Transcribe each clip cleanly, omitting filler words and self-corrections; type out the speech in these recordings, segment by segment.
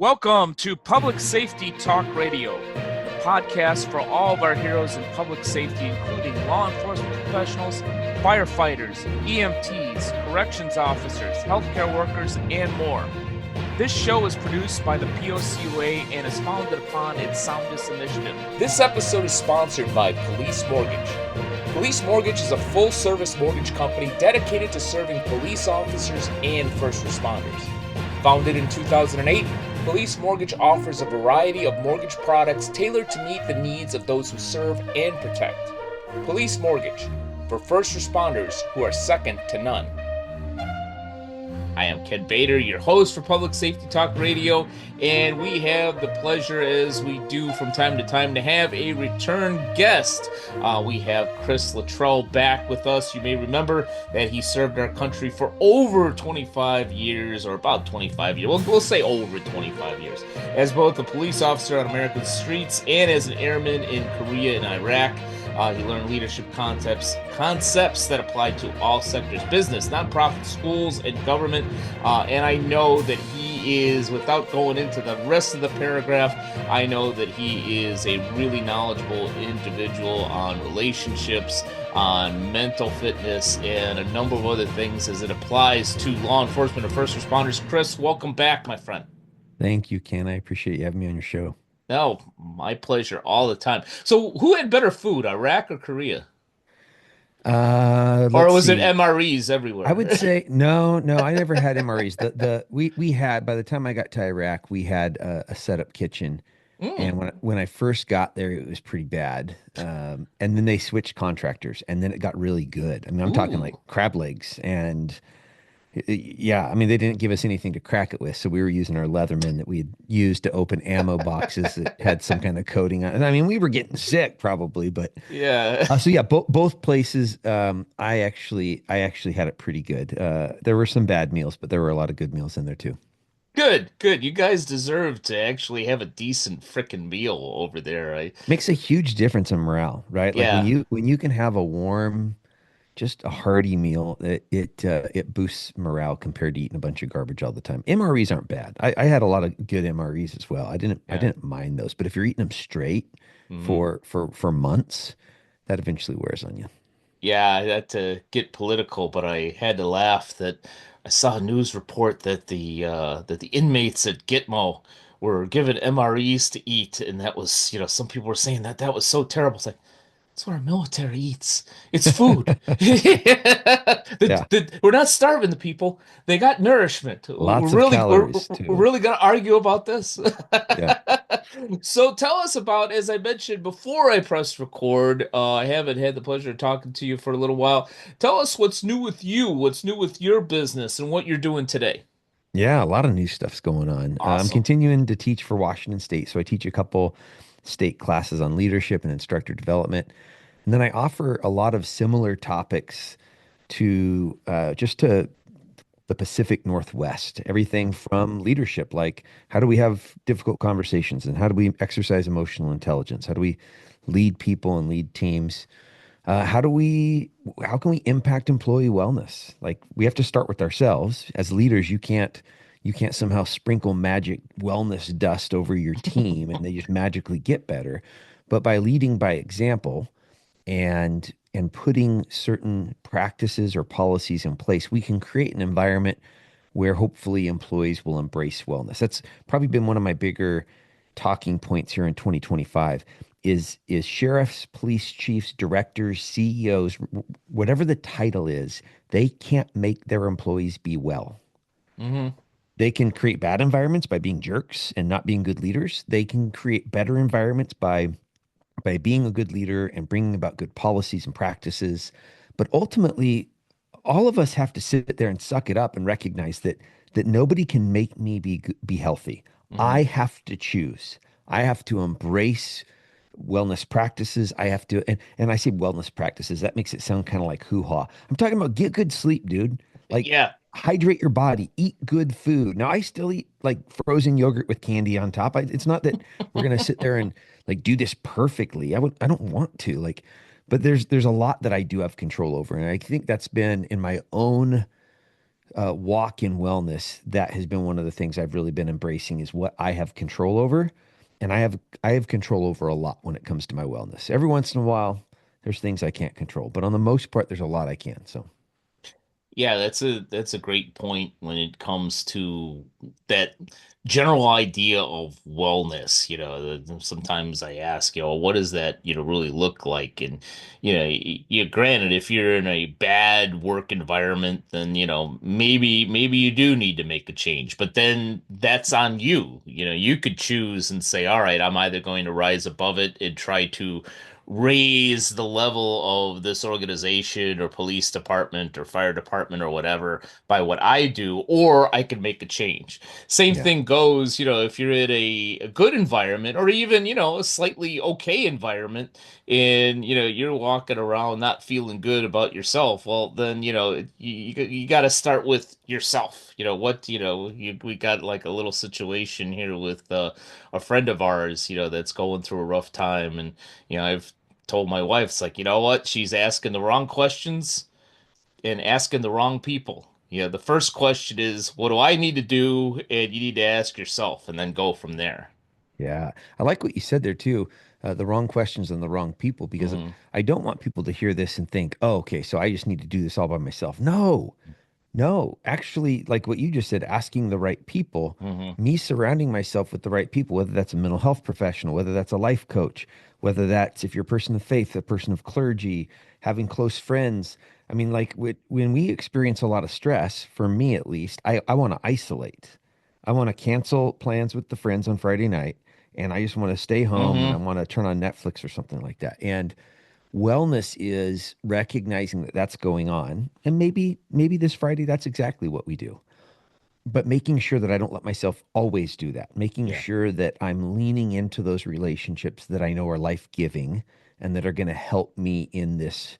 Welcome to Public Safety Talk Radio, a podcast for all of our heroes in public safety, including law enforcement professionals, firefighters, EMTs, corrections officers, healthcare workers, and more. This show is produced by the POCUA and is founded upon its Soundness Initiative. This episode is sponsored by Police Mortgage. Police Mortgage is a full-service mortgage company dedicated to serving police officers and first responders. Founded in 2008, Police Mortgage offers a variety of mortgage products tailored to meet the needs of those who serve and protect. Police Mortgage, for first responders who are second to none. I am Ken Bader, your host for Public Safety Talk Radio, and we have the pleasure, as we do from time to time, to have a return guest. We have Chris Luttrell back with us. You may remember that he served our country for over 25 years, or about 25 years. We'll say over 25 years, as both a police officer on American streets and as an airman in Korea and Iraq. He learned leadership concepts that apply to all sectors: business, nonprofit, schools, and government. And I know that he is, without going into the rest of the paragraph, I know that he is a really knowledgeable individual on relationships, on mental fitness, and a number of other things as it applies to law enforcement and first responders. Chris, welcome back, my friend. Thank you, Ken. I appreciate you having me on your show. No, my pleasure all the time. So who had better food, Iraq or Korea? Or was it MREs everywhere? I would say no. I never had MREs. We had, by the time I got to Iraq, we had a setup kitchen. And when I first got there, it was pretty bad. And then they switched contractors, and then it got really good. I mean, I'm talking like crab legs and yeah, I mean, they didn't give us anything to crack it with, so we were using our Leatherman that we had used to open ammo boxes that had some kind of coating on it. And I mean, we were getting sick probably, but yeah. So yeah, both places, I actually had it pretty good. There were some bad meals, but there were a lot of good meals in there too. Good. You guys deserve to actually have a decent frickin' meal over there. Makes a huge difference in morale, right? Like Yeah. when you can have a warm, just a hearty meal, it boosts morale compared to eating a bunch of garbage all the time. MREs aren't bad. I had a lot of good MREs as well. I didn't mind those. But if you're eating them straight for months, that eventually wears on you. Yeah, I had to get political, but I had to laugh that I saw a news report that the inmates at Gitmo were given MREs to eat, and that was, some people were saying that was so terrible. It's like, that's what our military eats. It's food. Yeah. We're not starving the people. They got nourishment. Lots of calories, too. We're really going to argue about this. Yeah. So tell us about, as I mentioned before I pressed record, I haven't had the pleasure of talking to you for a little while. Tell us what's new with you, what's new with your business, and what you're doing today. Yeah, a lot of new stuff's going on. Awesome. I'm continuing to teach for Washington State. So I teach a couple state classes on leadership and instructor development. And then I offer a lot of similar topics to to the Pacific Northwest. Everything from leadership, like how do we have difficult conversations and how do we exercise emotional intelligence? How do we lead people and lead teams? How can we impact employee wellness? Like we have to start with ourselves. As leaders, you can't somehow sprinkle magic wellness dust over your team and they just magically get better. But by leading by example and putting certain practices or policies in place, we can create an environment where hopefully employees will embrace wellness. That's probably been one of my bigger talking points here in 2025 is sheriffs, police chiefs, directors, CEOs, whatever the title is, they can't make their employees be well. Mm-hmm. They can create bad environments by being jerks and not being good leaders. They can create better environments by being a good leader and bringing about good policies and practices. But ultimately, all of us have to sit there and suck it up and recognize that nobody can make me be healthy. Mm-hmm. I have to choose. I have to embrace wellness practices. I have to, and I say wellness practices, that makes it sound kind of like hoo-ha. I'm talking about get good sleep, dude. Like, yeah. Hydrate your body, eat good food. Now, I still eat like frozen yogurt with candy on top. It's not that we're going to sit there and like do this perfectly. I don't want to but there's a lot that I do have control over. And I think that's been in my own walk in wellness, that has been one of the things I've really been embracing is what I have control over. And I have control over a lot when it comes to my wellness. Every once in a while, there's things I can't control, but on the most part, there's a lot I can. So Yeah, that's a great point when it comes to that general idea of wellness. Sometimes I ask, what does that, really look like? And granted, if you're in a bad work environment, then maybe you do need to make a change. But then that's on you. You could choose and say, all right, I'm either going to rise above it and try to raise the level of this organization or police department or fire department or whatever by what I do, or I can make a change. Same yeah, thing goes, if you're in a good environment or even, a slightly okay environment and, you're walking around not feeling good about yourself, well, then, you got to start with yourself. We got like a little situation here with a friend of ours, that's going through a rough time. And, I've told my wife, it's like, you know what? She's asking the wrong questions and asking the wrong people. The first question is, what do I need to do? And you need to ask yourself and then go from there. yeah. I like what you said there too. The wrong questions and the wrong people, because Hmm. I don't want people to hear this and think, oh, okay, so I just need to do this all by myself. No, no, actually, like what you just said, asking the right people, Hmm. me surrounding myself with the right people, whether that's a mental health professional, whether that's a life coach, whether that's if you're a person of faith, a person of clergy, having close friends. I mean, like when we experience a lot of stress, for me at least, I want to isolate. I want to cancel plans with the friends on Friday night, and I just want to stay home and I Hmm. want to turn on Netflix or something like that. And wellness is recognizing that that's going on, and maybe this Friday that's exactly what we do, but making sure that I don't let myself always do that, making Yeah. sure that I'm leaning into those relationships that I know are life-giving and that are going to help me in this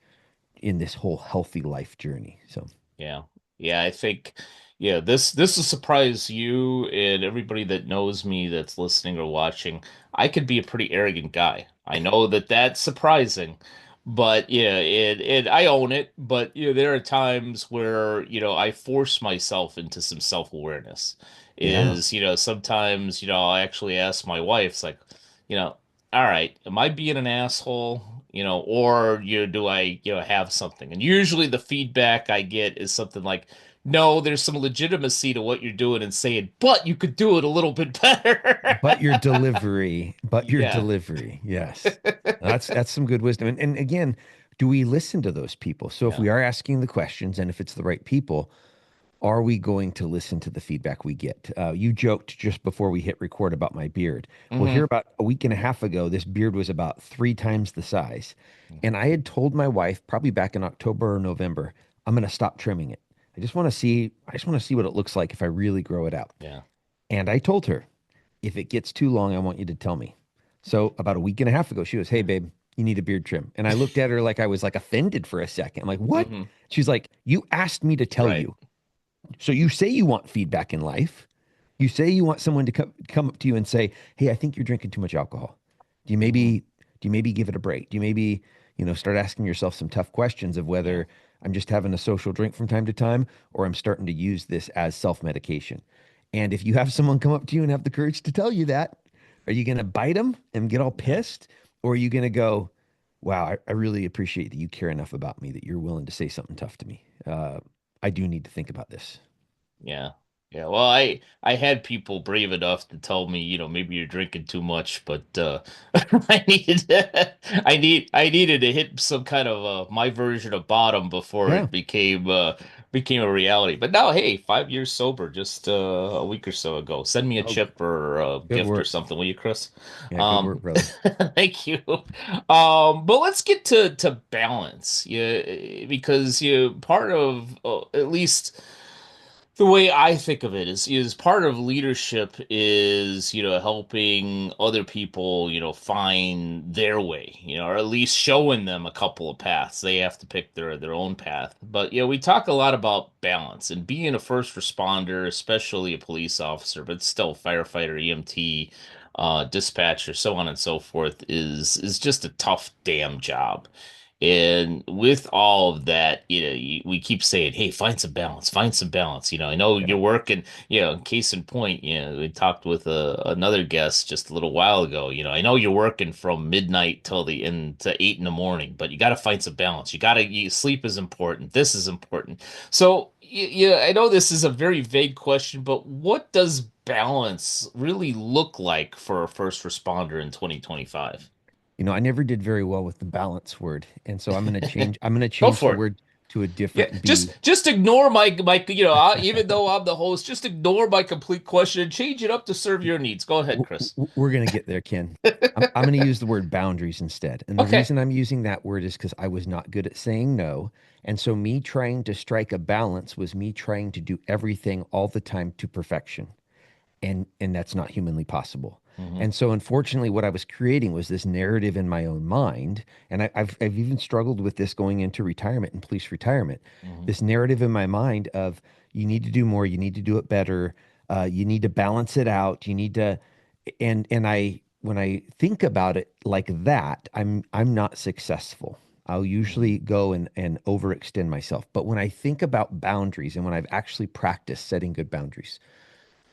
whole healthy life journey. So Yeah. Yeah, I think this will surprise you and everybody that knows me that's listening or watching. I could be a pretty arrogant guy. I know that that's surprising, but yeah, it I own it, but there are times where, I force myself into some self-awareness. yeah, Sometimes, I actually ask my wife, it's like, you know, all right, am I being an asshole? Or do I, have something? And usually the feedback I get is something like, no, there's some legitimacy to what you're doing and saying, but you could do it a little bit better. but your Yeah. delivery, yes. That's some good wisdom. And again, do we listen to those people? So if Yeah. we are asking the questions and if it's the right people, are we going to listen to the feedback we get? You joked just before we hit record about my beard. Well, here Hmm. about a week and a half ago, this beard was about 3 times the size. And I had told my wife, probably back in October or November, I'm going to stop trimming it. I just want to see what it looks like if I really grow it out. Yeah. And I told her, if it gets too long, I want you to tell me. So about a week and a half ago, she goes, hey, Yeah. babe, you need a beard trim. And I looked at her like I was like offended for a second. I'm like, what? Hmm. She's like, you asked me to tell Right. you. So you say you want feedback in life. You say you want someone to come up to you and say, "Hey, I think you're drinking too much alcohol. Do you Hmm. maybe do you maybe give it a break? Do you maybe, start asking yourself some tough questions of Yeah. whether I'm just having a social drink from time to time or I'm starting to use this as self-medication?" And if you have someone come up to you and have the courage to tell you that, are you going to bite them and get all Yeah. pissed? Or are you going to go, wow, I really appreciate that you care enough about me that you're willing to say something tough to me. I do need to think about this. Yeah. Yeah. Well, I had people brave enough to tell me, maybe you're drinking too much, but I needed I needed to hit some kind of my version of bottom before Yeah. it became a reality. But now, hey, 5 years sober, just a week or so ago. Send me a Oh, chip or a good gift or work. something, will you, Chris? Yeah, good work, Um, brother. thank you. But let's get to balance. Yeah, because part of at least the way I think of it is part of leadership is, helping other people, find their way, or at least showing them a couple of paths. They have to pick their own path. But, we talk a lot about balance and being a first responder, especially a police officer, but still firefighter, EMT, dispatcher, so on and so forth, is just a tough damn job. And with all of that, we keep saying, "Hey, find some balance, find some balance." I know Yeah. you're working. Case in point, we talked with another guest just a little while ago. I know you're working from midnight till the end to 8 in the morning, but you got to find some balance. Sleep is important. This is important. So, yeah, I know this is a very vague question, but what does balance really look like for a first responder in 2025? I never did very well with the balance word, and so I'm going to Go change the for it. word to a Yeah, different just B. just ignore my even though I'm the host, just ignore my complete question and change it up to serve your needs. Go ahead, Chris. We're going to get there, Ken. I'm going to use the word boundaries instead. And the Okay. reason I'm using that word is because I was not good at saying no. And so me trying to strike a balance was me trying to do everything all the time to perfection. And that's not humanly possible. Hmm. And so unfortunately what I was creating was this narrative in my own mind. And I've even struggled with this going into retirement and police retirement. Hmm. This narrative in my mind of you need to do more, you need to do it better, you need to balance it out, you need to and I when I think about it like that, I'm not successful. I'll Hmm. usually go and overextend myself. But when I think about boundaries and when I've actually practiced setting good boundaries,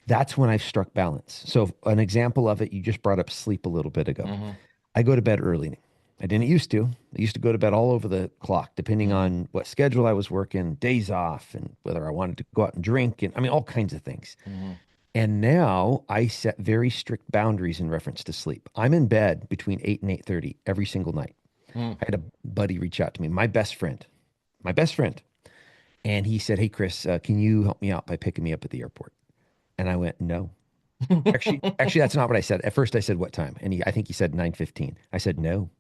that's when I've struck balance. So an example of it, you just brought up sleep a little bit ago. Hmm. I go to bed early. I didn't used to. I used to go to bed all over the clock, depending Hmm. on what schedule I was working, days off, and whether I wanted to go out and drink, and I mean all kinds of things. Hmm. And now I set very strict boundaries in reference to sleep. I'm in bed between 8 and 8:30 every single night. Hmm. I had a buddy reach out to me, my best friend, and he said, "Hey Chris, can you help me out by picking me up at the airport?" And I went, "No." Actually, that's not what I said. At first, I said what time, and I think he said 9:15. I said no.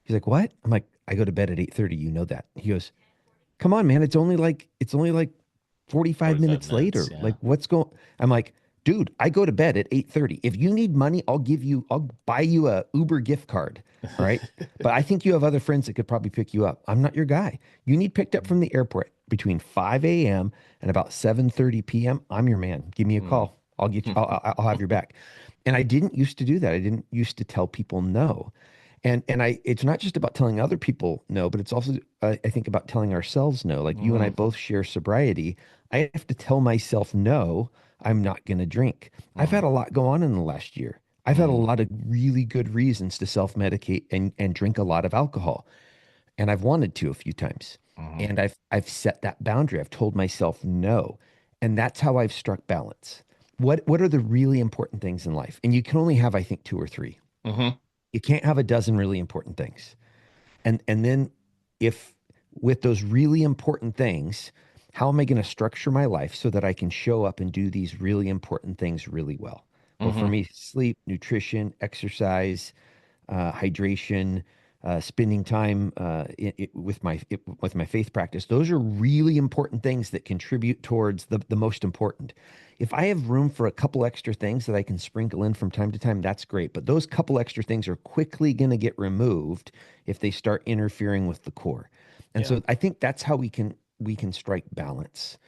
He's like, "What?" I'm like, "I go to bed at 8:30. You know that." He goes, "Come on, man. It's only like 45 45 minutes minutes. later. Yeah. Like, what's going?" I'm like, "Dude, I go to bed at 8:30. If you need money, I'll buy you a Uber gift card. All right. But I think you have other friends that could probably pick you up. I'm not your guy. You need picked up from the airport between 5 a.m. and about 7:30 p.m. I'm your man. Give me a Hmm. call. I'll get you, I'll have your back." And I didn't used to do that. I didn't used to tell people no. And it's not just about telling other people no, but it's also I think about telling ourselves no. Like you and I Hmm. both share sobriety. I have to tell myself no, I'm not going to drink. I've had Hmm. a lot go on in the last year. I've had a Hmm. lot of really good reasons to self-medicate and drink a lot of alcohol, and I've wanted to a few times. Hmm. And I've set that boundary. I've told myself no, and that's how I've struck balance. What are the really important things in life? And you can only have, I think, two or three. Hmm. You can't have a dozen really important things. And then if with those really important things, how am I going to structure my life so that I can show up and do these really important things really well? Well, for Hmm. me, sleep, nutrition, exercise, hydration, spending time with my faith practice. Those are really important things that contribute towards the most important. If I have room for a couple extra things that I can sprinkle in from time to time, that's great. But those couple extra things are quickly going to get removed if they start interfering with the core. And Yeah. so I think that's how we can strike balance.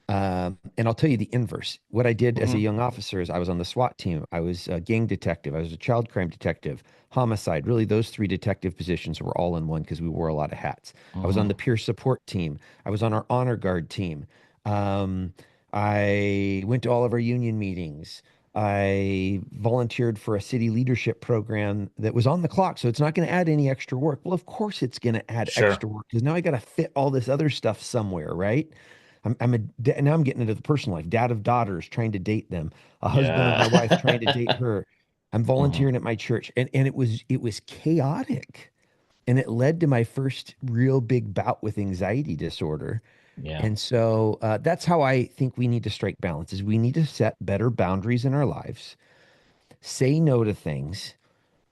And I'll tell you the inverse. What I did as a Hmm. young officer is I was on the SWAT team. I was a gang detective. I was a child crime detective, homicide. Really, those three detective positions were all in one because we wore a lot of hats. I was on the Hmm. peer support team. I was on our honor guard team. Um, I went to all of our union meetings. I volunteered for a city leadership program that was on the clock, so it's not going to add any extra work. Well, of course it's going to add Sure. extra work because now I got to fit all this other stuff somewhere, right? Now I'm getting into the personal life, dad of daughters, trying to date them, a husband of my wife trying to date Yeah. her. I'm Hmm. volunteering at my church, and it was chaotic, and it led to my first real big bout with anxiety disorder. Yeah. And so that's how I think we need to strike balance: is we need to set better boundaries in our lives, say no to things.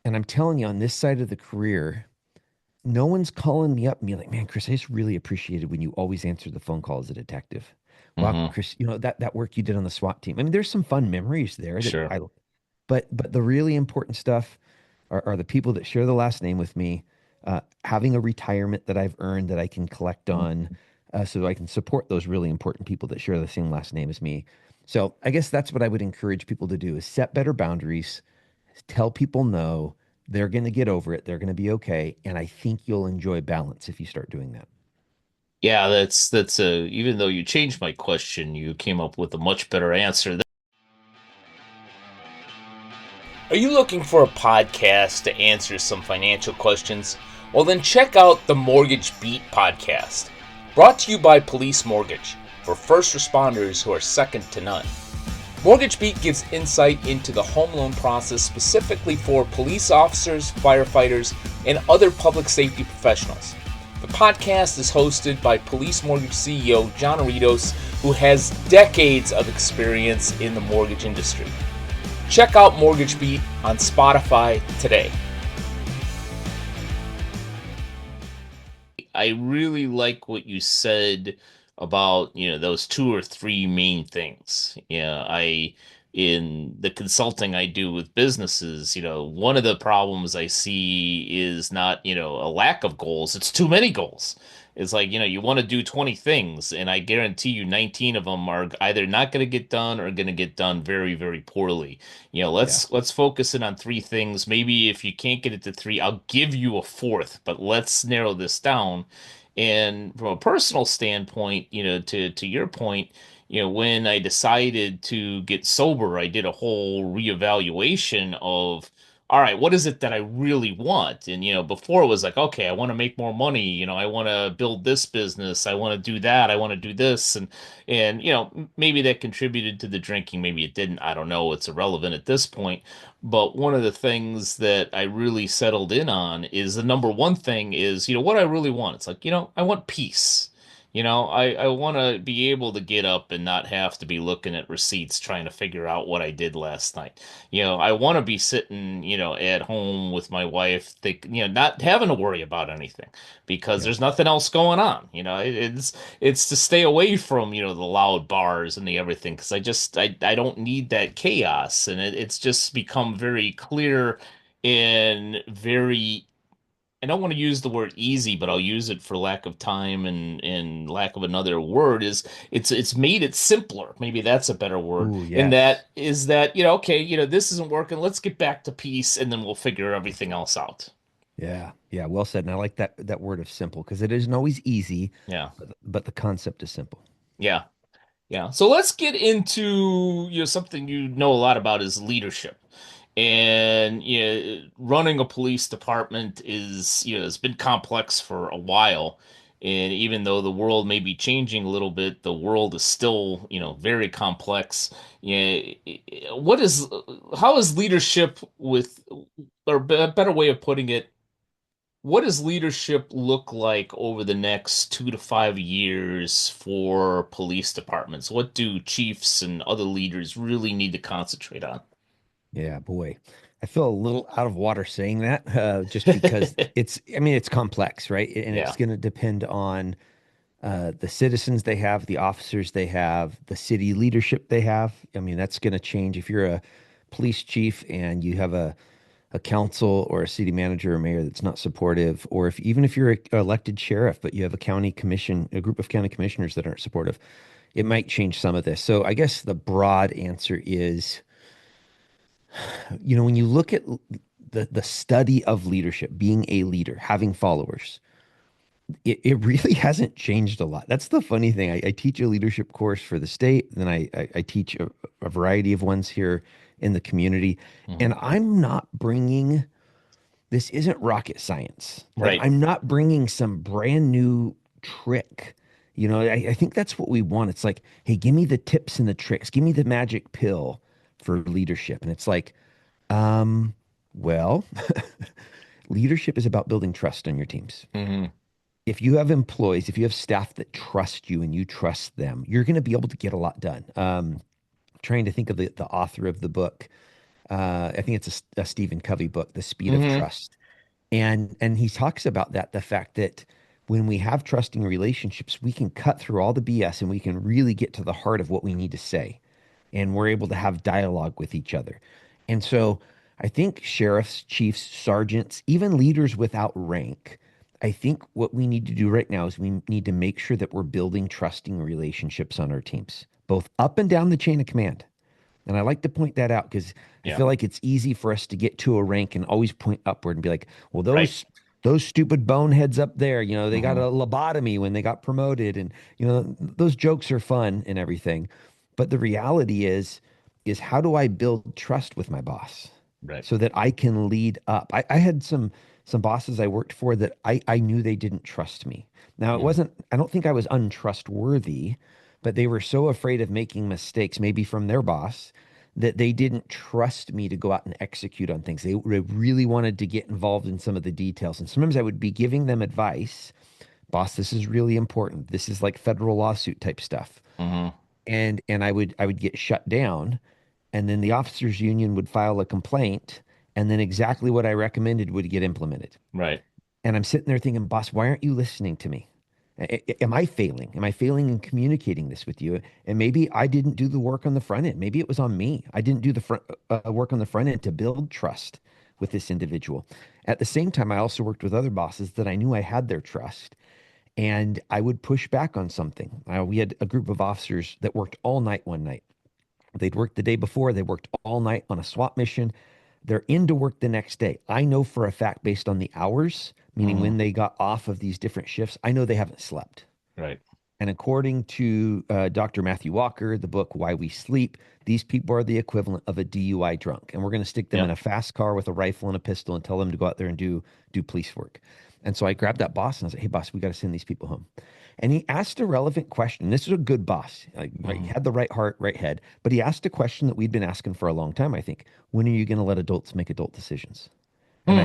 And I'm telling you, on this side of the career, no one's calling me up and being like, "Man, Chris, I just really appreciated when you always answered the phone call as a detective." Wow, Hmm. Chris, that work you did on the SWAT team. I mean, there's some fun memories there that Sure. but the really important stuff are the people that share the last name with me, having a retirement that I've earned that I can collect on, so I can support those really important people that share the same last name as me. So I guess that's what I would encourage people to do: is set better boundaries, tell people no, They're going to get over it. They're going to be okay. And I think you'll enjoy balance if you start doing that. Yeah, that's a even though you changed my question, you came up with a much better answer. Are you looking for a podcast to answer some financial questions? Well, then check out the Mortgage Beat podcast, brought to you by Police Mortgage, for first responders who are second to none. Mortgage Beat gives insight into the home loan process specifically for police officers, firefighters, and other public safety professionals. The podcast is hosted by Police Mortgage CEO John Aritos, who has decades of experience in the mortgage industry. Check out Mortgage Beat on Spotify today. I really like what you said about, those two or three main things. In the consulting I do with businesses, one of the problems I see is not, a lack of goals, it's too many goals. It's like, you want to do 20 things, and I guarantee you 19 of them are either not going to get done or going to get done very, very poorly. Yeah. Let's focus in on three things. Maybe if you can't get it to three, I'll give you a fourth, but let's narrow this down. And from a personal standpoint, to your point, when I decided to get sober, I did a whole reevaluation of, all right, what is it that I really want? And, before it was like, okay, I want to make more money, I want to build this business, I want to do that, I want to do this. And, maybe that contributed to the drinking, maybe it didn't. I don't know. It's irrelevant at this point. But one of the things that I really settled in on is the number one thing is, what I really want. It's like, I want peace. I want to be able to get up and not have to be looking at receipts trying to figure out what I did last night. I want to be sitting, at home with my wife, not having to worry about anything because Yeah. there's nothing else going on. It's to stay away from, the loud bars and the everything because I don't need that chaos. And it's just become very clear and very, I don't want to use the word easy, but I'll use it for lack of time and lack of another word is it's made it simpler. Maybe that's a better word. Ooh, And yes. that is that, okay, this isn't working. Let's get back to peace and then we'll figure everything else out. Yeah. Yeah. Well said. And I like that word of simple because it isn't always easy, Yeah. but the concept is simple. Yeah. Yeah. So let's get into, something you know a lot about is leadership. And running a police department is, it's been complex for a while. And even though the world may be changing a little bit, the world is still, very complex. Yeah, how is leadership or a better way of putting it, what does leadership look like over the next 2 to 5 years for police departments? What do chiefs and other leaders really need to concentrate on? Yeah, boy. I feel a little out of water saying that, just because I mean, it's complex, right? And it's Yeah. going to depend on the citizens they have, the officers they have, the city leadership they have. I mean, that's going to change if you're a police chief and you have a council or a city manager or mayor that's not supportive, or if even if you're an elected sheriff, but you have a county commission, a group of county commissioners that aren't supportive, it might change some of this. So I guess the broad answer is, when you look at the study of leadership, being a leader, having followers, it really hasn't changed a lot. That's the funny thing. I teach a leadership course for the state, then I teach a variety of ones here in the community, and Hmm. I'm not bringing this isn't rocket science. Like Right. I'm not bringing some brand new trick. I think that's what we want. It's like, hey, give me the tips and the tricks. Give me the magic pill for leadership. And it's like, um, well, leadership is about building trust in your teams. Hmm. If you have employees, if you have staff that trust you and you trust them, you're going to be able to get a lot done. Trying to think of the author of the book. I think it's a Stephen Covey book, The Speed of Hmm. Trust. And he talks about that, the fact that when we have trusting relationships, we can cut through all the BS and we can really get to the heart of what we need to say. And we're able to have dialogue with each other. And so I think sheriffs, chiefs, sergeants, even leaders without rank, I think what we need to do right now is we need to make sure that we're building trusting relationships on our teams, both up and down the chain of command. And I like to point that out because I Yeah. feel like it's easy for us to get to a rank and always point upward and be like, well, Right. those stupid boneheads up there, they got a Hmm. lobotomy when they got promoted, and those jokes are fun and everything. But the reality is how do I build trust with my boss Right. so that I can lead up? I had some bosses I worked for that I knew they didn't trust me. Now, Hmm. I don't think I was untrustworthy, but they were so afraid of making mistakes, maybe from their boss, that they didn't trust me to go out and execute on things. They really wanted to get involved in some of the details. And sometimes I would be giving them advice. Boss, this is really important. This is like federal lawsuit type stuff. Hmm. And I would get shut down, and then the officers union would file a complaint, and then exactly what I recommended would get implemented. Right. And I'm sitting there thinking, boss, why aren't you listening to me? Am I failing? Am I failing in communicating this with you? And maybe I didn't do the work on the front end. Maybe it was on me. I didn't do the work on the front end to build trust with this individual. At the same time, I also worked with other bosses that I knew I had their trust, and I would push back on something. We had a group of officers that worked all night one night. They'd worked the day before, they worked all night on a SWAT mission. They're into work the next day. I know for a fact, based on the hours, meaning Hmm. when they got off of these different shifts, I know they haven't slept. Right. And according to Dr. Matthew Walker, the book Why We Sleep, these people are the equivalent of a DUI drunk. And we're going to stick them in Yeah. a fast car with a rifle and a pistol and tell them to go out there and do police work. And so I grabbed that boss and I was like, hey, boss, we got to send these people home. And he asked a relevant question. This is a good boss. Like, right, he Hmm. had the right heart, right head. But he asked a question that we'd been asking for a long time, I think. When are you going to let adults make adult decisions? And Hmm.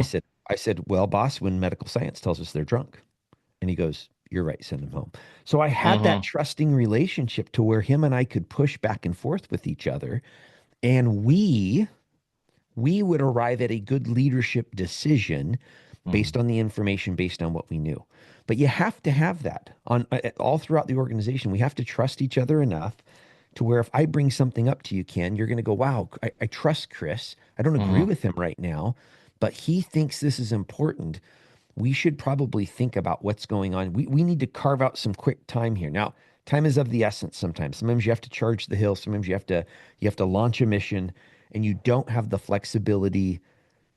I said, well, boss, when medical science tells us they're drunk. And he goes, you're right, send him home. So I had that Hmm. trusting relationship to where him and I could push back and forth with each other. And we would arrive at a good leadership decision Hmm. based on the information, based on what we knew. But you have to have that on all throughout the organization. We have to trust each other enough to where if I bring something up to you, Ken, you're going to go, wow, I trust Chris. I don't agree Hmm. with him right now, but he thinks this is important. We should probably think about what's going on. We need to carve out some quick time here. Now, time is of the essence sometimes. Sometimes you have to charge the hill, sometimes you have to launch a mission, and you don't have the flexibility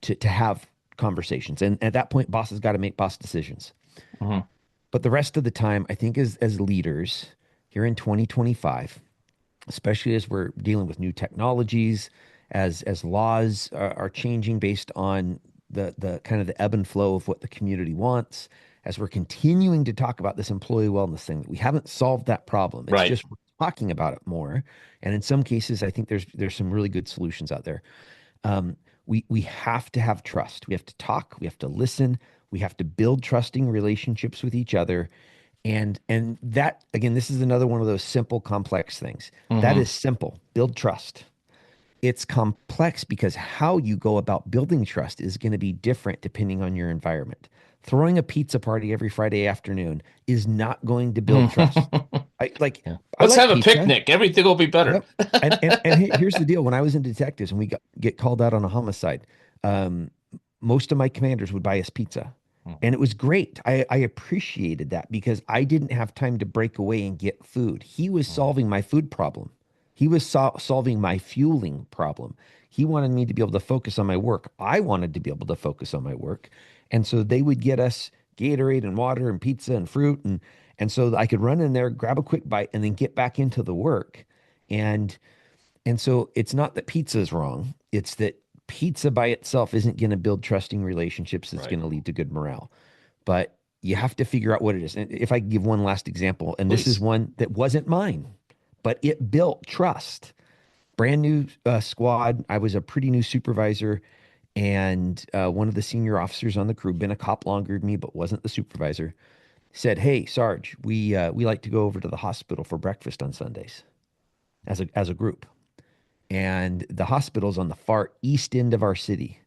to have conversations. And at that point, boss has got to make boss decisions. Hmm. But the rest of the time, I think as leaders here in 2025, especially as we're dealing with new technologies, as laws are changing based on the kind of the ebb and flow of what the community wants, as we're continuing to talk about this employee wellness thing, we haven't solved that problem. It's Right. just we're talking about it more, and in some cases, I think there's some really good solutions out there. We have to have trust. We have to talk. We have to listen. We have to build trusting relationships with each other, and that again, this is another one of those simple, complex things. That Hmm. is simple. Build trust. It's complex because how you go about building trust is going to be different depending on your environment. Throwing a pizza party every Friday afternoon is not going to build trust. I like Yeah. I Let's like have a pizza. picnic. Everything will be better. Yep. And here's the deal. When I was in detectives and get called out on a homicide, um, most of my commanders would buy us pizza. Mhm. And it was great. I appreciated that because I didn't have time to break away and get food. He was Mhm. solving my food problem. He was solving my fueling problem. He wanted me to be able to focus on my work. I wanted to be able to focus on my work. And so they would get us Gatorade and water and pizza and fruit and so I could run in there, grab a quick bite, and then get back into the work. And and so it's not that pizza is wrong. It's that pizza by itself isn't going to build trusting relationships. It's Right. going to lead to good morale. But you have to figure out what it is. And if I give one last example, and this is Please. one that wasn't mine, but it built trust. Brand new squad. I was a pretty new supervisor, and one of the senior officers on the crew, been a cop longer than me, but wasn't the supervisor, said, "Hey, Sarge, we like to go over to the hospital for breakfast on Sundays as a group." And the hospital's on the far east end of our city,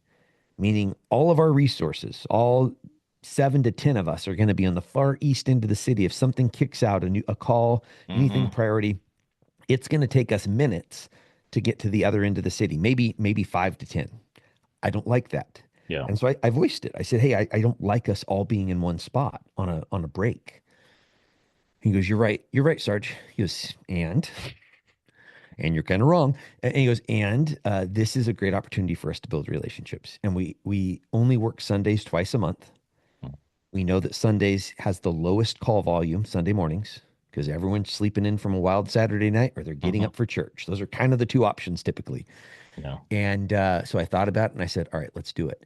meaning all of our resources, all 7 to 10 of us, are going to be on the far east end of the city. If something kicks out, a call, anything Hmm. priority, it's going to take us minutes to get to the other end of the city, maybe 5 to 10. I don't like that. Yeah. And so I voiced it. I said, hey, I don't like us all being in one spot on a break. He goes, you're right, Sarge. He goes, and And you're kind of wrong. And he goes, and this is a great opportunity for us to build relationships. And we only work Sundays twice a month. We know that Sundays has the lowest call volume Sunday mornings because everyone's sleeping in from a wild Saturday night or they're getting Hmm. up for church. Those are kind of the two options typically. Yeah. And so I thought about it and I said, all right, let's do it.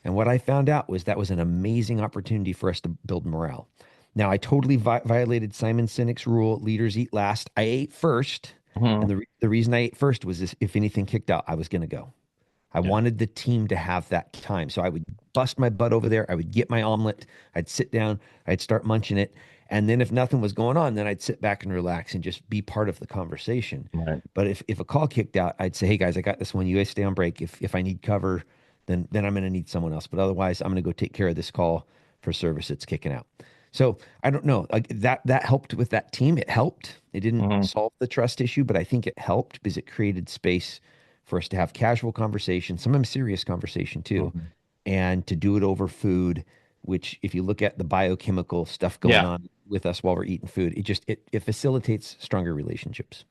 And what I found out was that was an amazing opportunity for us to build morale. Now, I totally violated Simon Sinek's rule leaders eat last. I ate first. And Hmm. the reason I ate first was this, if anything kicked out, I was going to go. I Yeah. wanted the team to have that time. So I would bust my butt over there. I would get my omelet. I'd sit down. I'd start munching it. And then if nothing was going on, then I'd sit back and relax and just be part of the conversation. Right. But if a call kicked out, I'd say, hey guys, I got this one. You guys stay on break. If I need cover, then I'm going to need someone else. But otherwise, I'm going to go take care of this call for service that's kicking out. So I don't know. Like that helped with that team. It helped. It didn't Hmm. solve the trust issue, but I think it helped because it created space for us to have casual conversation, sometimes serious conversation too, Hmm. and to do it over food, which if you look at the biochemical stuff going Yeah. on with us while we're eating food, it facilitates stronger relationships.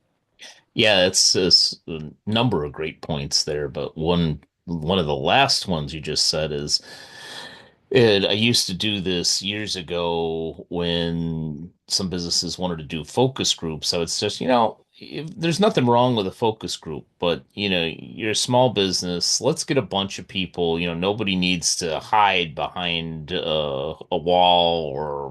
Yeah, it's a number of great points there, but one of the last ones you just said is I used to do this years ago when some businesses wanted to do focus groups. So it's just, there's nothing wrong with a focus group, but you're a small business. Let's get a bunch of people. Nobody needs to hide behind a wall or,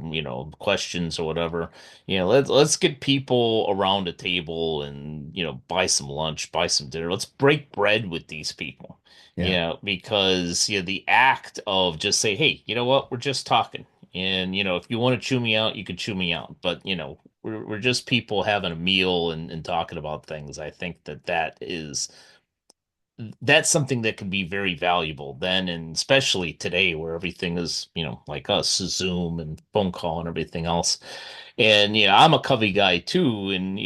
questions or whatever. Let's get people around a table and, buy some lunch, buy some dinner. Let's break bread with these people. Yeah. Because the act of just say, hey, you know what, we're just talking. And if you want to chew me out, you can chew me out. But we're just people having a meal and talking about things. I think that's something that can be very valuable then, and especially today where everything is, like us, Zoom and phone call and everything else. And I'm a Covey guy too, and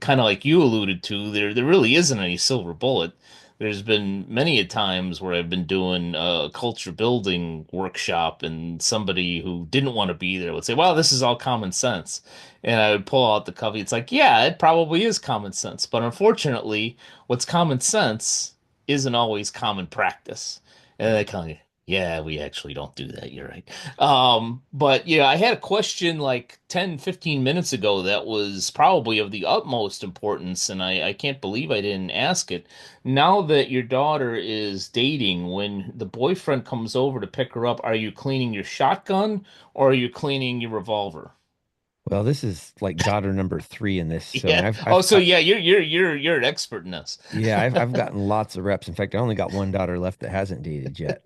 kind of like you alluded to, there really isn't any silver bullet. There's been many a times where I've been doing a culture building workshop, and somebody who didn't want to be there would say, "Well, this is all common sense," and I would pull out the Covey. It's like, yeah, it probably is common sense, but unfortunately, what's common sense isn't always common practice. And they kind of, yeah, we actually don't do that. You're right. But I had a question like 10, 15 minutes ago that was probably of the utmost importance, and I can't believe I didn't ask it. Now that your daughter is dating, when the boyfriend comes over to pick her up, are you cleaning your shotgun or are you cleaning your revolver? Well, this is like daughter number three in this. So, and Yeah. Oh, so I yeah, you're an expert in this. yeah, I've gotten lots of reps. In fact, I only got one daughter left that hasn't dated yet.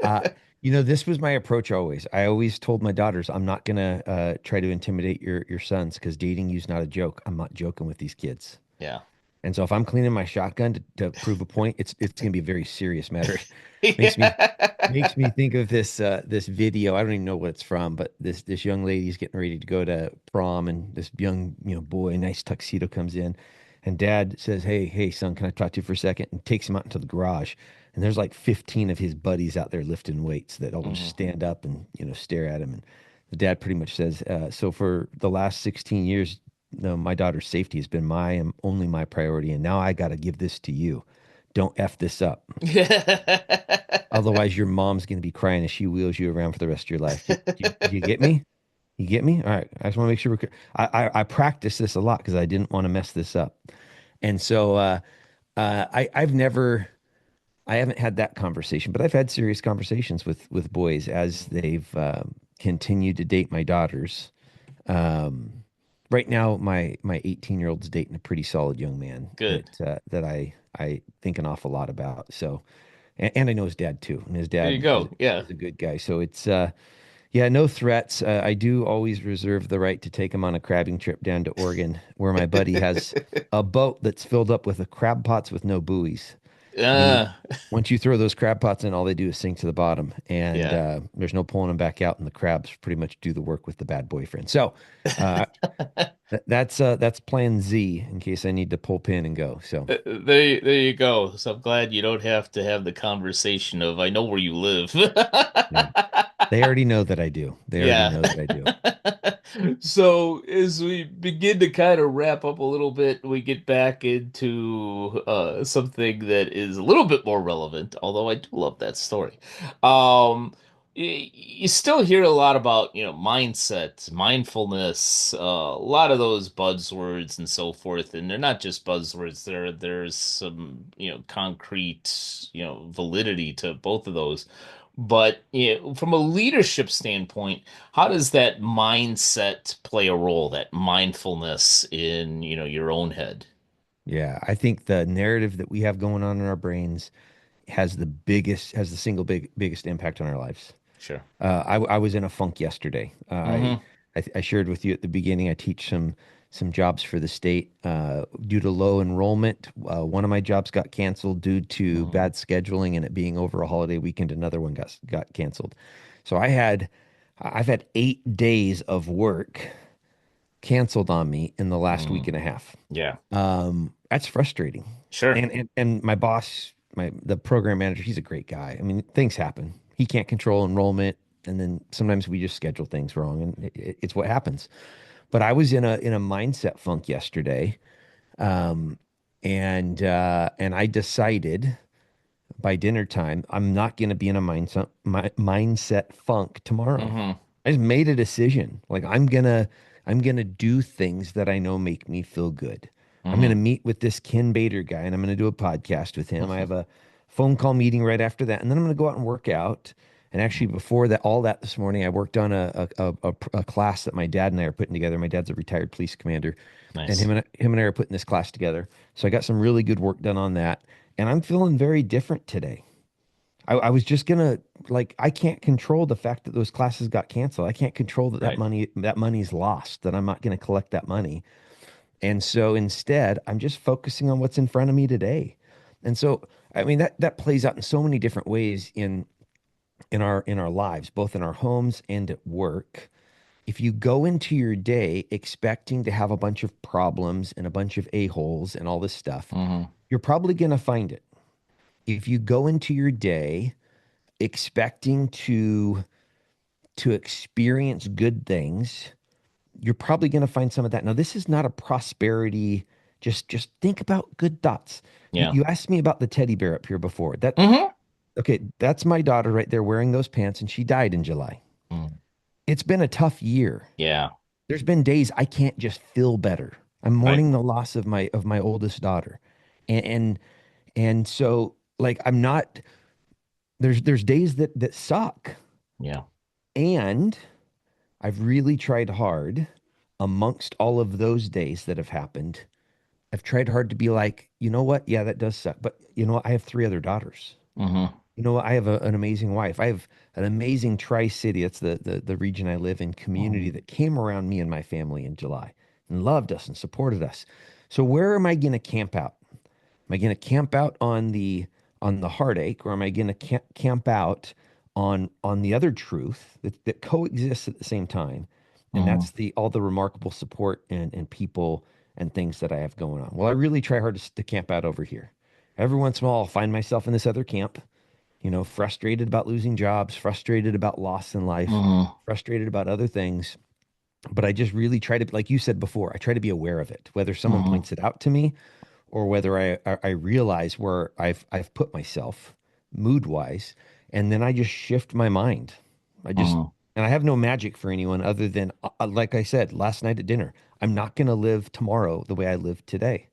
This was my approach always. I always told my daughters, I'm not gonna try to intimidate your sons because dating you's not a joke. I'm not joking with these kids. Yeah. And so if I'm cleaning my shotgun to prove a point, it's going to be a very serious matter. Makes me makes me Yeah. think of this video. I don't even know what it's from, but this young lady's getting ready to go to prom, and this young boy, nice tuxedo, comes in, and Dad says, "Hey son, can I talk to you for a second?" And takes him out into the garage, and there's like 15 of his buddies out there lifting weights that all just Mhm. stand up and stare at him, and the dad pretty much says, "So for the last 16 years, no, my daughter's safety has been my and only my priority, and now I got to give this to you. Don't F this up. Otherwise, your mom's going to be crying as she wheels you around for the rest of your life. Do you get me? You get me? All right. I just want to make sure I practice this a lot because I didn't want to mess this up. And so I haven't had that conversation, but I've had serious conversations with boys as they've continued to date my daughters. Um, right now, my 18-year-old's dating a pretty solid young man Good. that I think an awful lot about. So, and I know his dad too, and his There you dad go. Yeah. is a good guy. So it's yeah, no threats. I do always reserve the right to take him on a crabbing trip down to Oregon, where my buddy has a boat that's filled up with crab pots with no buoys. Meaning, Uh, once you throw those crab pots in, all they do is sink to the bottom, and yeah. there's no pulling them back out, and the crabs pretty much do the work with the bad boyfriend. So uh, that's Plan Z in case I need to pull pin and go. So There you go. So I'm glad you don't have to have the conversation of I know where you live. yeah, they already know that I do. They already Yeah. know that I do. So as we begin to kind of wrap up a little bit, we get back into something that is a little bit more relevant, although I do love that story. You still hear a lot about, mindset, mindfulness, a lot of those buzzwords and so forth, and they're not just buzzwords. There's some, concrete, validity to both of those. But from a leadership standpoint, how does that mindset play a role, that mindfulness in, your own head? Yeah, I think the narrative that we have going on in our brains has the single biggest impact on our lives. Sure. I was in a funk yesterday. Mm-hmm. I shared with you at the beginning. I teach some jobs for the state due to low enrollment. One of my jobs got canceled due to Mm-hmm. bad scheduling and it being over a holiday weekend. Another one got canceled. So I've had 8 days of work canceled on me in the last week Mm. and a half. Yeah. That's frustrating. Sure. And my boss, the program manager, he's a great guy. I mean, things happen. He can't control enrollment, and then sometimes we just schedule things wrong, and it's what happens. But I was in a mindset funk yesterday, um, and I decided by dinner time I'm not going to be in a mindset funk tomorrow. Mm-hmm. I just made a decision. Like I'm gonna do things that I know make me feel good. I'm gonna Mm-hmm. meet with this Ken Bader guy and I'm gonna do a podcast with him. I have a phone call meeting right after that, and then I'm gonna go out and work out. And actually, before that, all that this morning, I worked on a class that my dad and I are putting together. My dad's a retired police commander, and Nice. him and I are putting this class together. So I got some really good work done on that, and I'm feeling very different today. I was just gonna like I can't control the fact that those classes got canceled. I can't control Right. that money's lost, that I'm not gonna collect that money. And so instead, I'm just focusing on what's in front of me today. And so I mean that plays out in so many different ways in our lives, both in our homes and at work. If you go into your day expecting to have a bunch of problems and a bunch of a-holes and all this stuff, Mm-hmm. you're probably gonna find it. If you go into your day expecting to experience good things, you're probably going to find some of that. Now, this is not a prosperity. Just think about good thoughts. You Yeah. you asked me about the teddy bear up here before. That Mm-hmm. okay? That's my daughter right there wearing those pants, and she died in July. Mm. It's been a tough year. Yeah. There's been days I can't just feel better. I'm Right. mourning the loss of my oldest daughter, and and so like I'm not. There's days that suck, Yeah. and I've really tried hard amongst all of those days that have happened. I've tried hard to be like, you know what? Yeah, that does suck. But you know what? I have three other daughters. Mm-hmm. You know what? I have an amazing wife. I have an amazing Tri-City. That's the region I live in, community Mm-hmm. that came around me and my family in July and loved us and supported us. So where am I going to camp out? Am I going to camp out on the heartache, or am I going to camp out on the other truth that coexists at the same time? And Mm-hmm. that's the all the remarkable support and people and things that I have going on. Well, I really try hard to camp out over here. Every once in a while, I'll find myself in this other camp, frustrated about losing jobs, frustrated about loss in life, Mm-hmm. frustrated about other things. But I just really try to, like you said before, I try to be aware of it, whether someone Mm-hmm. points it out to me or whether I realize where I've put myself mood wise, and then I just shift my mind. I just Mm-hmm. and I have no magic for anyone other than like I said last night at dinner. I'm not going to live tomorrow the way I live today.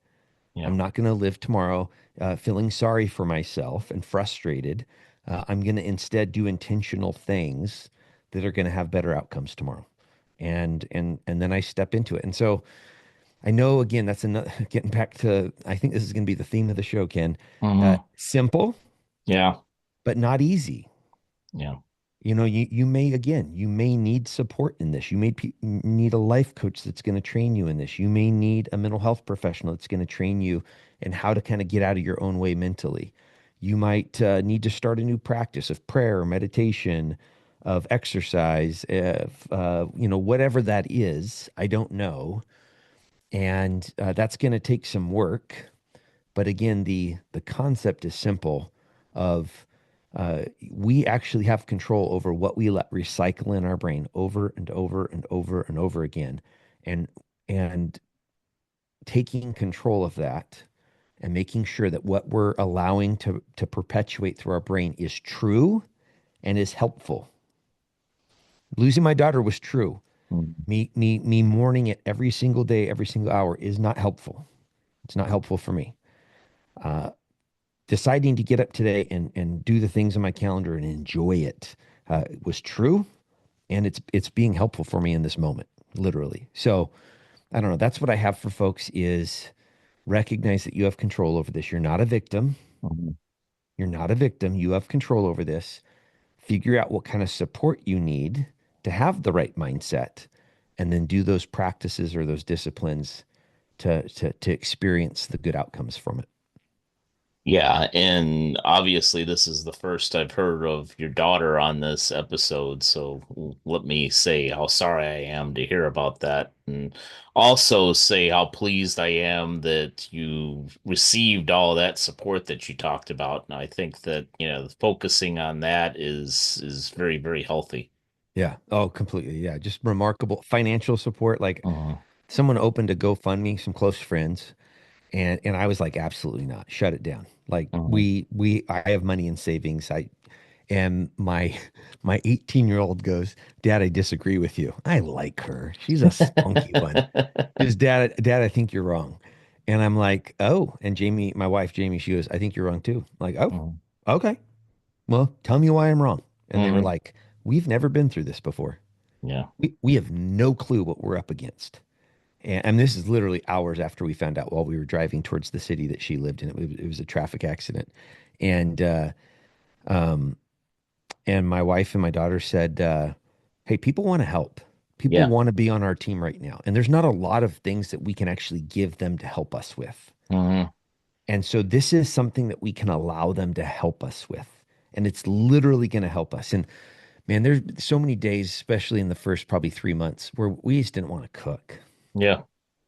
Yeah. I'm not going to live tomorrow feeling sorry for myself and frustrated. I'm going to instead do intentional things that are going to have better outcomes tomorrow. And then I step into it. And so I know again that's another getting back to I think this is going to be the theme of the show, Ken. Mm-hmm. Simple, Yeah. but not easy. Yeah. You may need support in this. You may need a life coach that's going to train you in this. You may need a mental health professional that's going to train you in how to kind of get out of your own way mentally. You might need to start a new practice of prayer, meditation, of exercise, of whatever that is. I don't know, and that's going to take some work. But again, the concept is simple. Of We actually have control over what we let recycle in our brain over and over and over and over again. And and taking control of that and making sure that what we're allowing to perpetuate through our brain is true and is helpful. Losing my daughter was true. Mhm. Me mourning it every single day, every single hour is not helpful. It's not helpful for me. Deciding to get up today and do the things on my calendar and enjoy it was true, and it's being helpful for me in this moment, literally. So I don't know. That's what I have for folks is recognize that you have control over this. You're not a victim. Mhm. You're not a victim. You have control over this. Figure out what kind of support you need to have the right mindset, and then do those practices or those disciplines to experience the good outcomes from it. Yeah, and obviously this is the first I've heard of your daughter on this episode, so let me say how sorry I am to hear about that, and also say how pleased I am that you received all that support that you talked about. And I think that, focusing on that is very, very healthy. Yeah. Oh, completely. Yeah. Just remarkable financial support. Like Mhm. someone opened a GoFundMe, some close friends, and I was like, absolutely not. Shut it down. Like Mhm. I have money in savings. And my 18-year-old goes, Dad, I disagree with you. I like her. She's a spunky one. She goes, Dad, I think you're wrong. And I'm like, oh. And Jamie, my wife, Jamie, she goes, I think you're wrong too. I'm like, oh, Mhm. okay. Well, tell me why I'm wrong. And they were Mhm. like, we've never been through this before. Yeah. We have no clue what we're up against. And this is literally hours after we found out while we were driving towards the city that she lived in. It was a traffic accident. And um, and my wife and my daughter said, hey, people want to help. People Yeah. want to be on our team right now. And there's not a lot of things that we can actually give them to help us with. Mhm. And so this is something that we can allow them to help us with. And it's literally going to help us. And man, there's so many days, especially in the first probably 3 months, where we just didn't want to cook, Yeah.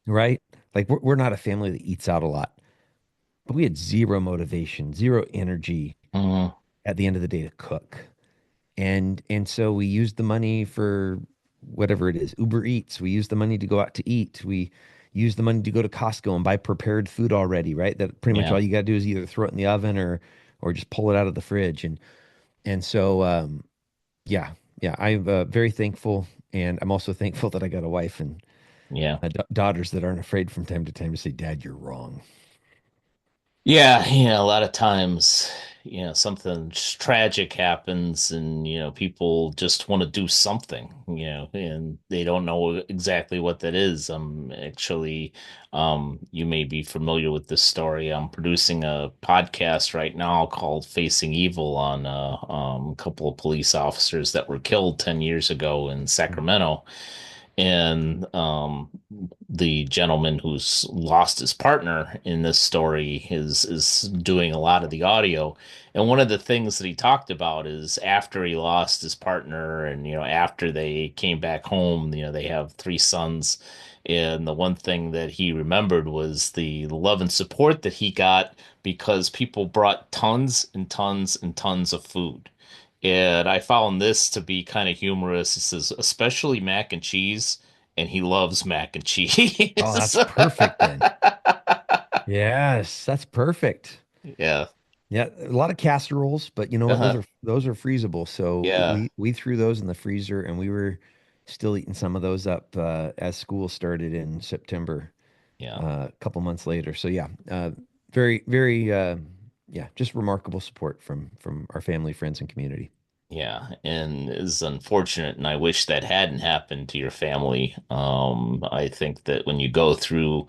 right? Like we're not a family that eats out a lot, but we had zero motivation, zero energy Mhm. at the end of the day to cook. And so we used the money for whatever it is, Uber Eats. We used the money to go out to eat. We used the money to go to Costco and buy prepared food already, right? That pretty much Yeah. all you got to do is either throw it in the oven or just pull it out of the fridge. And so yeah, yeah, I'm very thankful, and I'm also thankful that I got a wife and Yeah. daughters that aren't afraid from time to time to say, "Dad, you're wrong." Yeah, a lot of times, something tragic happens and, people just want to do something, and they don't know exactly what that is. Actually, you may be familiar with this story. I'm producing a podcast right now called Facing Evil on a couple of police officers that were killed 10 years ago in Sacramento. And the gentleman who's lost his partner in this story is doing a lot of the audio. And one of the things that he talked about is after he lost his partner and after they came back home, they have three sons. And the one thing that he remembered was the love and support that he got because people brought tons and tons and tons of food. And I found this to be kind of humorous. It says, especially mac and cheese, and he loves mac and Oh, cheese. that's perfect then. Yes, that's perfect. Yeah. Yeah, a lot of casseroles, but you know what? Uh-huh. Those are freezable. So Yeah. we threw those in the freezer, and we were still eating some of those up as school started in September, Yeah. a couple months later. So yeah, very yeah, just remarkable support from our family, friends, and community. Yeah. And it's unfortunate, and I wish that hadn't happened to your family. I think that when you go through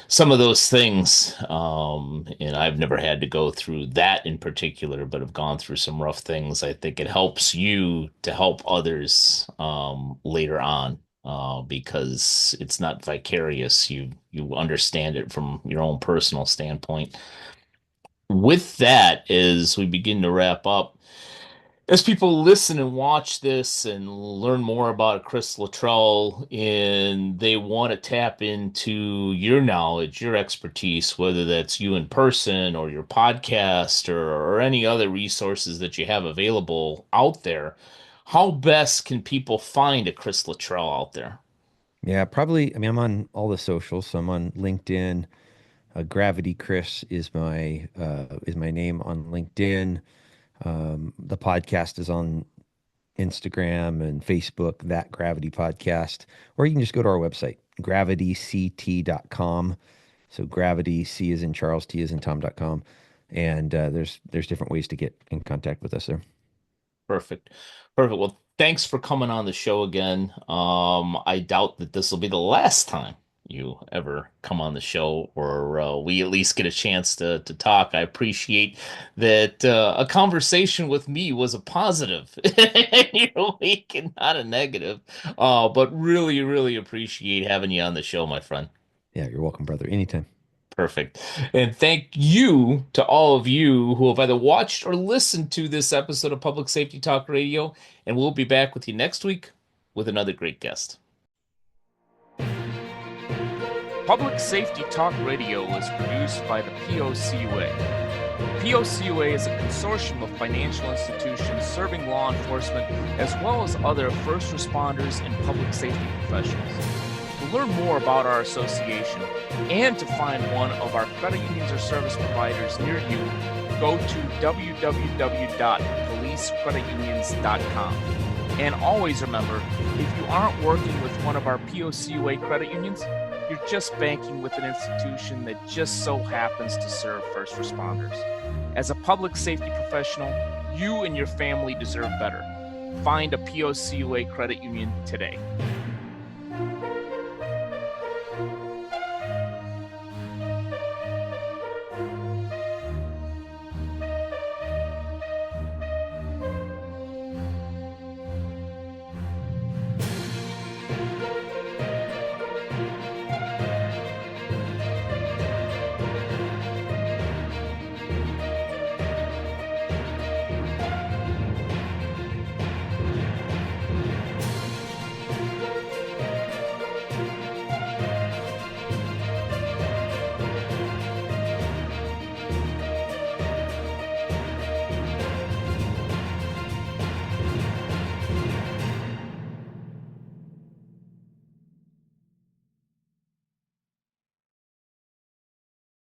some of those things, and I've never had to go through that in particular, but have gone through some rough things. I think it helps you to help others later on, because it's not vicarious. You understand it from your own personal standpoint. With that, as we begin to wrap up, As people listen and watch this and learn more about Chris Luttrell, and they want to tap into your knowledge, your expertise, whether that's you in person or your podcast or any other resources that you have available out there, how best can people find a Chris Luttrell out there? Yeah, probably. I mean, I'm on all the socials, so I'm on LinkedIn. Gravity Chris is my name on LinkedIn. The podcast is on Instagram and Facebook, that Gravity Podcast, or you can just go to our website, gravityct.com. So gravity, C is in Charles, T is in Tom.com. And there's different ways to get in contact with us there. Perfect. Perfect. Well, thanks for coming on the show again. I doubt that this will be the last time you ever come on the show, or we at least get a chance to talk. I appreciate that a conversation with me was a positive in your week and not a negative. But really, really appreciate having you on the show, my friend. Yeah, you're welcome, brother. Anytime. Perfect. And thank you to all of you who have either watched or listened to this episode of Public Safety Talk Radio. And we'll be back with you next week with another great guest. Public Safety Talk Radio is produced by the POCUA. POCUA is a consortium of financial institutions serving law enforcement as well as other first responders and public safety professionals. To learn more about our association and to find one of our credit unions or service providers near you, go to www.policecreditunions.com. And always remember, if you aren't working with one of our POCUA credit unions, you're just banking with an institution that just so happens to serve first responders. As a public safety professional, you and your family deserve better. Find a POCUA credit union today.